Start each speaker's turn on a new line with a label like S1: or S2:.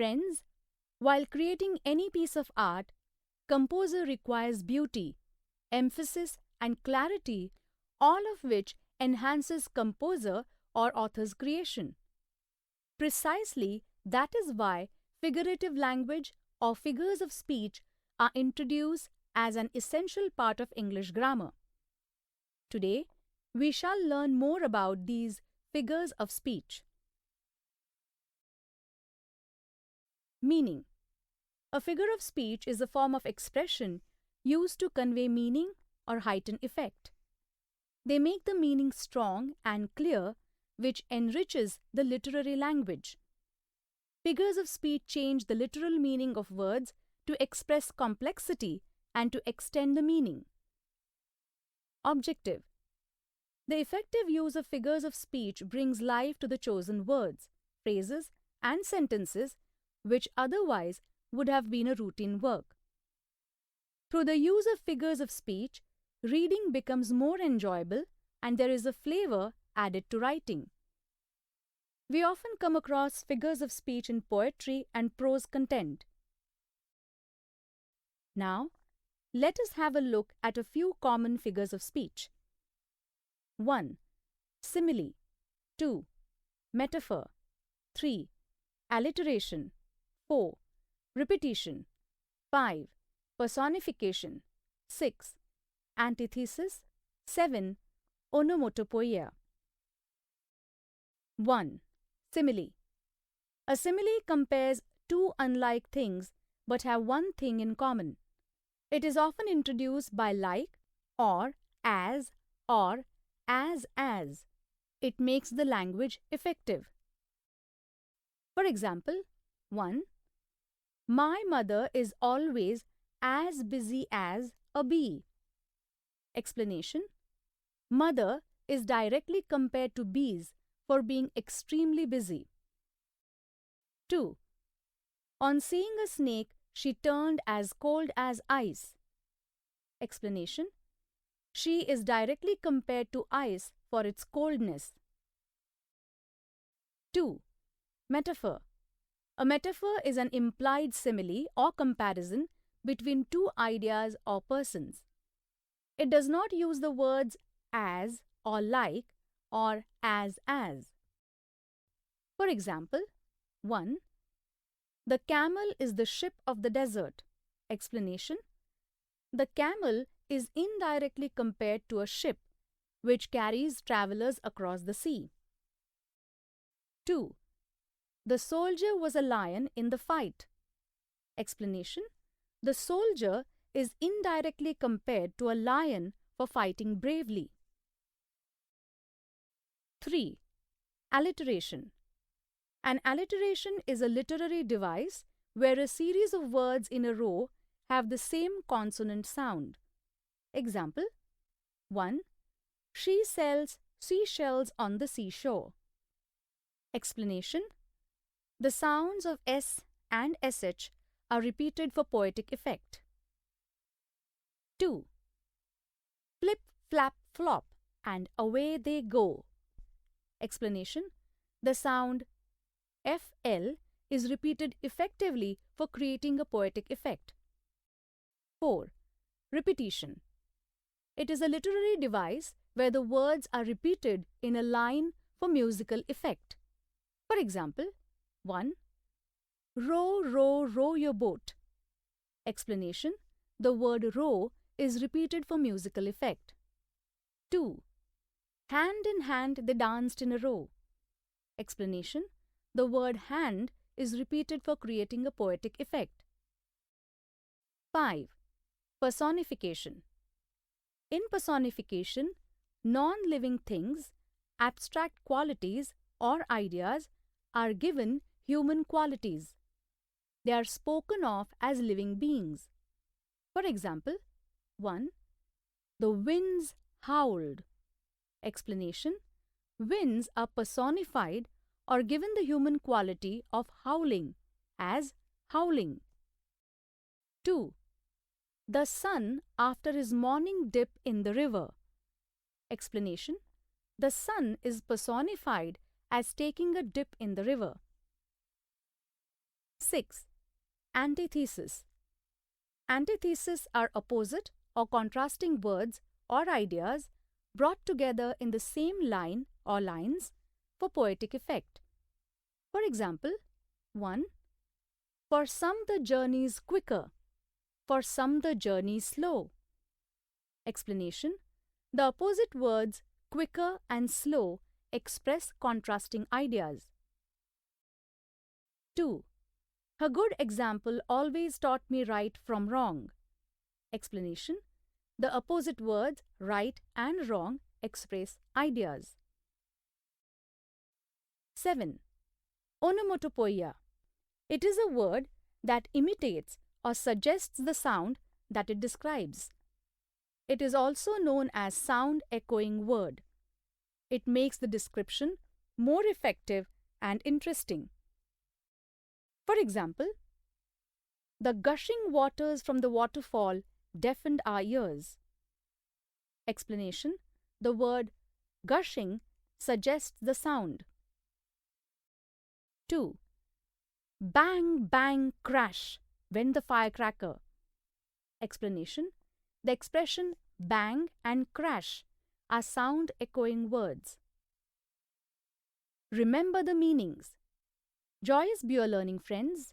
S1: Friends, while creating any piece of art, composer requires beauty, emphasis, and clarity, all of which enhances composer or author's creation. Precisely that is why figurative language or figures of speech are introduced as an essential part of English grammar. Today, we shall learn more about these figures of speech. Meaning. A figure of speech is a form of expression used to convey meaning or heighten effect. They make the meaning strong and clear, which enriches the literary language. Figures of speech change the literal meaning of words to express complexity and to extend the meaning. Objective. The effective use of figures of speech brings life to the chosen words, phrases, and sentences which otherwise would have been a routine work. Through the use of figures of speech, reading becomes more enjoyable and there is a flavor added to writing. We often come across figures of speech in poetry and prose content. Now, let us have a look at a few common figures of speech. 1. Simile. 2. Metaphor. 3. Alliteration. 4. Repetition. 5. Personification. 6. Antithesis. 7. Onomatopoeia. 1. Simile. A simile compares two unlike things but have one thing in common. It is often introduced by like or as. It makes the language effective. For example, 1. My mother is always as busy as a bee. Explanation. Mother is directly compared to bees for being extremely busy. 2. On seeing a snake, she turned as cold as ice. Explanation. She is directly compared to ice for its coldness. 2. Metaphor. A metaphor is an implied simile or comparison between two ideas or persons. It does not use the words as or like or as. For example, 1. The camel is the ship of the desert. Explanation. The camel is indirectly compared to a ship which carries travelers across the sea. 2. The soldier was a lion in the fight. Explanation. The soldier is indirectly compared to a lion for fighting bravely. 3. Alliteration. An alliteration is a literary device where a series of words in a row have the same consonant sound. Example. 1. She sells seashells on the seashore. Explanation. The sounds of S and SH are repeated for poetic effect. 2. Flip, flap, flop, and away they go. Explanation. The sound FL is repeated effectively for creating a poetic effect. 4. Repetition. It is a literary device where the words are repeated in a line for musical effect. For example, 1. Row, row, row your boat. Explanation. The word row is repeated for musical effect. 2. Hand in hand they danced in a row. Explanation. The word hand is repeated for creating a poetic effect. 5. Personification. In personification, non-living things, abstract qualities or ideas are given human qualities. They are spoken of as living beings. For example, 1. The winds howled. Explanation. Winds are personified or given the human quality of howling as howling. 2. The sun after his morning dip in the river. Explanation. The sun is personified as taking a dip in the river. 6. Antithesis. Antithesis are opposite or contrasting words or ideas brought together in the same line or lines for poetic effect. For example, 1. For some the journey's quicker, for some the journey's slow. Explanation. The opposite words quicker and slow express contrasting ideas. 2. A good example always taught me right from wrong. Explanation. The opposite words right and wrong express ideas. 7. Onomatopoeia. It is a word that imitates or suggests the sound that it describes. It is also known as sound echoing word. It makes the description more effective and interesting. For example, the gushing waters from the waterfall deafened our ears. Explanation. The word gushing suggests the sound. 2. Bang, bang, crash went the firecracker. Explanation. The expression bang and crash are sound echoing words. Remember the meanings. Joyous beer learning friends.